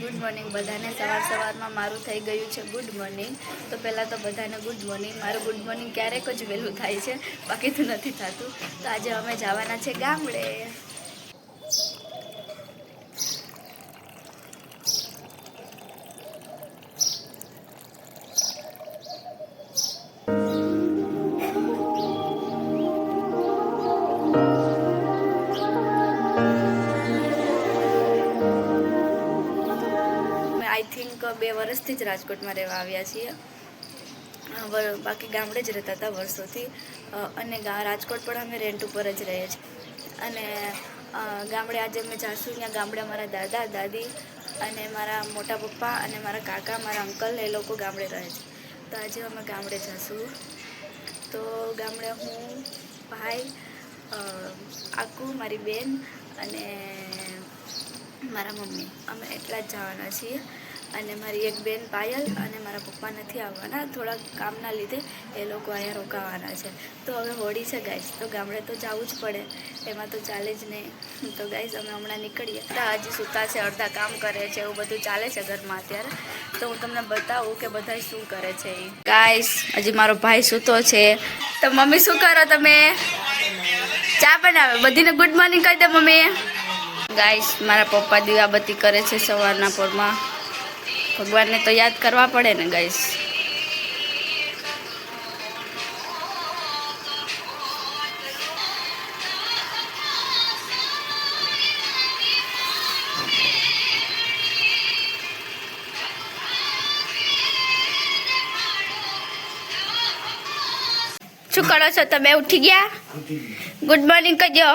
Good morning બધાને. સવારમાં મારું થઈ ગયું છે ગુડ મોર્નિંગ. તો પહેલાં તો બધાને ગુડ મોર્નિંગ. મારું ગુડ મોર્નિંગ ક્યારેક જ વહેલું થાય છે, બાકી તો નથી થતું. તો આજે અમે જવાના છે ગામડે. આઈ થિંક 2 વર્ષથી જ રાજકોટમાં રહેવા આવ્યા છીએ. બાકી ગામડે જ રહેતા હતા વર્ષોથી. અને રાજકોટ પણ અમે રેન્ટ ઉપર જ રહીએ છીએ. અને ગામડે આજે અમે જાશું. ત્યાં ગામડે મારા દાદા દાદી અને મારા મોટા પપ્પા અને મારા કાકા, મારા અંકલ એ લોકો ગામડે રહે છે. તો આજે અમે ગામડે જશું. તો ગામડે હું, ભાઈ, આકુ, મારી બેન અને મારા મમ્મી અમે એટલા જ જવાના છીએ. અને મારી એક બેન પાયલ અને મારા પપ્પા નથી આવવાના, થોડા કામના લીધે એ લોકો અહીંયા રોકાવાના છે. તો હવે હોળી છે ગાઈસ, તો ગામડે તો જવું જ પડે, એમાં તો ચાલે જ નહીં. તો ગાઈસ અમે હમણાં નીકળીએ. હજી સૂતા છે, અડધા કામ કરે છે, એવું બધું ચાલે છે ઘરમાં અત્યારે. તો હું તમને બતાવું કે બધા શું કરે છે. ગાઈસ હજી મારો ભાઈ સૂતો છે. તો મમ્મી શું કરો તમે? ચા બનાવે. બધીને ગુડ મોર્નિંગ કહી દે મમ્મી. ગાઈસ મારા પપ્પા દીવાબત્તી કરે છે સવારના પોરમાં. ભગવાનને તો યાદ કરવા પડે ને ગાઈસ. શું કરો છો તમે? ઉઠી ગયા? ગુડ મોર્નિંગ કહેજો.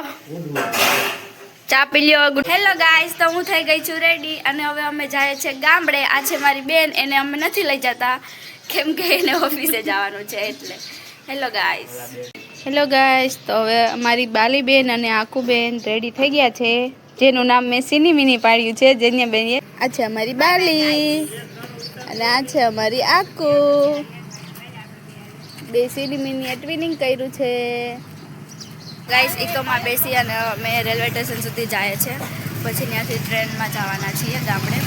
ચા પી લ્યો. હેલો ગાઈસ, તો હું થઈ ગઈ છું રેડી અને હવે અમે જઈએ છીએ ગામડે. આ છે મારી બેન, એને અમે નથી લઈ જતા કેમ કે એને ઓફિસે જવાનું છે એટલે. Hello guys. હેલો ગાઈસ, તો હવે અમારી બાલી બેન અને આકુ બેન રેડી થઈ ગયા છે, જેનું નામ મેં સીની મિની પાડ્યું છે. જેને બેન આ છે અમારી બાલી અને આ છે અમારી આકુ. બે સીની મિની ટ્વિનિંગ કર્યું છે. ગાઈસ ઇકોમાં બેસી અને અમે રેલવે સ્ટેશન સુધી જાય છે. પછી ત્યાંથી ટ્રેનમાં જવાના છીએ ગામડે.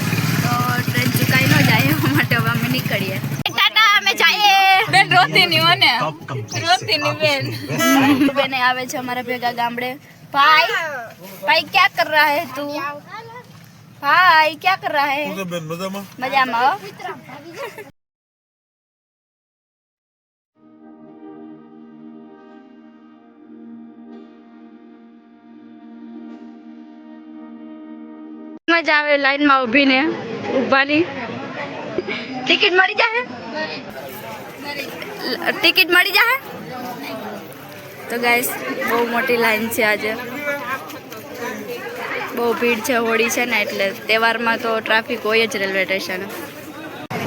તો ટ્રેન ચૂકાઈ ન જાય એના માટે હવે અમે નીકળીએ. ટાટા, અમે જઈએ. બેન રોતીની મને રોતીની બેન બેન આવે છે અમારા ભેગા ગામડે. ભાઈ ભાઈ ક્યાં કર રહા હે તું? ભાઈ ક્યાં કર રહા હે? મજામાં. મજા આવે લાઈનમાં ઊભીને ઊભાની. ટિકિટ મળી જાય? ટિકિટ મળી જાય? તો ગાઈસ બહુ મોટી લાઈન છે આજે. બહુ ભીડ છે, હોળી છે ને એટલે. તહેવારમાં તો ટ્રાફિક હોય જ રેલવે સ્ટેશન.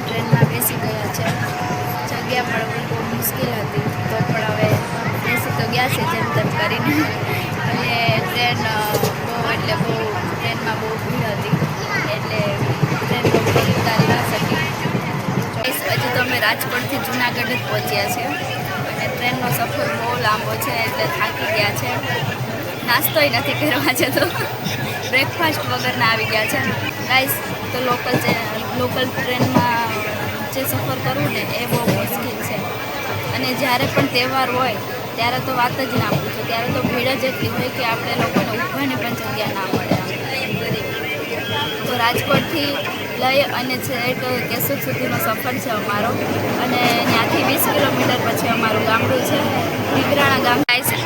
ટ્રેનમાં બેસી ગયા છે. જગ્યા મળવી બહુ મુશ્કેલ હતી, તો પણ હવે બેસી તો ગયા છે જેમ તેમ કરીને. અને ટ્રેન ટ્રેનમાં બહુ ભીડ હતી એટલે ટ્રેન બહુ ઉતારી ન શકી. હજી તો અમે રાજકોટથી જુનાગઢ જ પહોંચ્યા છે અને ટ્રેનનો સફર બહુ લાંબો છે એટલે થાકી ગયા છે. નાસ્તોય નથી કરવા છે તો બ્રેકફાસ્ટ વગરના આવી ગયા છે. ગાઈસ તો લોકલ ટ્રેનમાં જે સફર કરવું ને એ બહુ મુશ્કેલ છે. અને જ્યારે પણ તહેવાર હોય ત્યારે તો વાત જ ના પૂછો. ત્યારે તો ભીડ જ એટલી હોય કે આપણે લોકોને ઊભવાની પણ જગ્યા ના મળે. તો રાજકોટથી લઈ અને છેક કેશોદ સુધીનો સફર છે અમારો. અને ત્યાંથી 20 કિલોમીટર પછી અમારું ગામડું છે ટીકરાણા ગામ.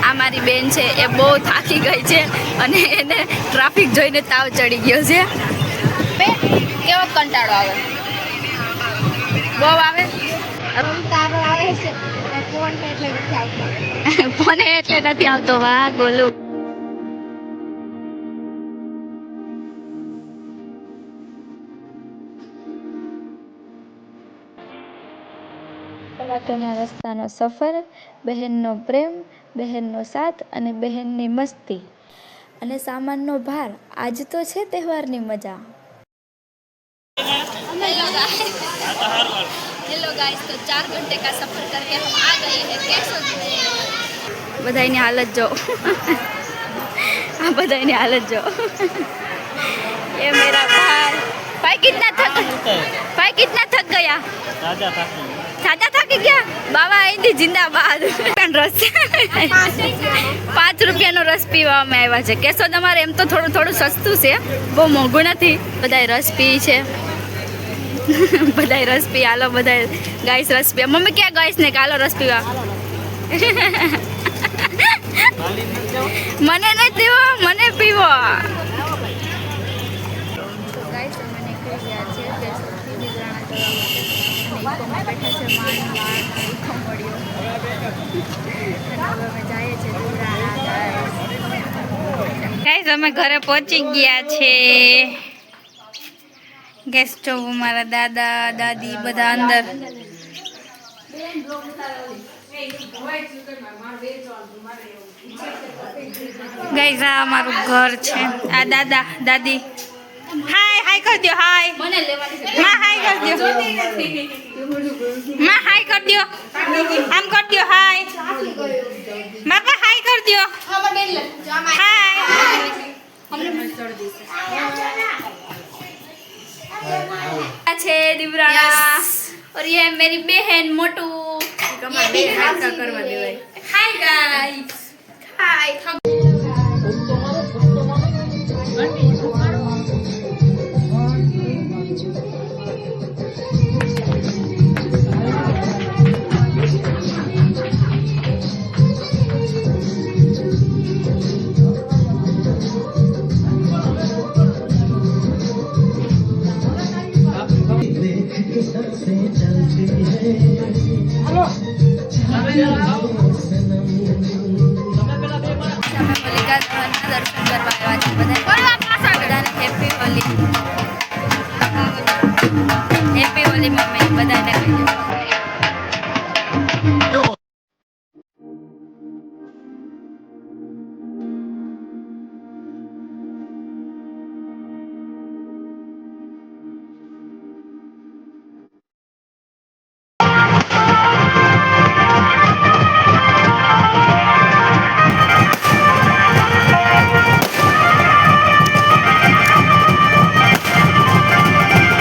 આ મારી બેન છે, એ બહુ થાકી ગઈ છે અને એને ટ્રાફિક જોઈને તાવ ચડી ગયો છે. કેવો કંટાળો આવે? બહુ આવે. ફોન એટલે નથી આવતો. વાહ બોલું. કલાકોના રસ્તાનો સફર, બહેનનો પ્રેમ, બહેનનો સાથ અને બહેનની મસ્તી અને સામાનનો ભાર. આજ તો છે તહેવારની મજા. हेलो गाइस, तो 4 घंटे का सफर करके हम आ गए हैं केशोद में. बधाईनी हालत जो हाँ बधाईनी हालत जो. ये मेरा भाई. भाई कितना भाई कितना थक गया? राजा था सादा થાકી ગયા બાવા અહીંથી જિંદાબાદ રસ 5 રૂપિયાનો રસ પીવા અમે આવ્યા છે કેશોદ અમારે એમ તો થોડું થોડું સસ્તું છે બહુ મોંઘું નથી બધાય રસ પી છે બધાય રસ પી હાલો બધાય ગાઈસ રસ પી મમ્મી ક્યાં ગાઈસ ને કાલો રસ પીવા મને નહીં પીવો મને પીવો ગાઈસ અમે નીકળી ગયા છે કેશોદથી નિગરાણા જવા માટે બેઠા છે માન મળ્યો અને અમે જઈએ છીએ ગાઈસ અમે ઘરે પહોંચી ગયા છે ગેસ સ્ટોવ મારા દાદા દાદી બધા અંદર ગાઈસ આ અમારું ઘર છે આ દાદા દાદી હાય હાય કર દો હાય મને લેવાની માં હાય કર દો માં હાય કર દો આમ કર દો હાય બાપા હાય કર દો हाय अच्छे दिवराना और ये है मेरी बहन मोटू हाय गाइस हाय दर्शन करवा हैप्पी होली मम्मी बधाने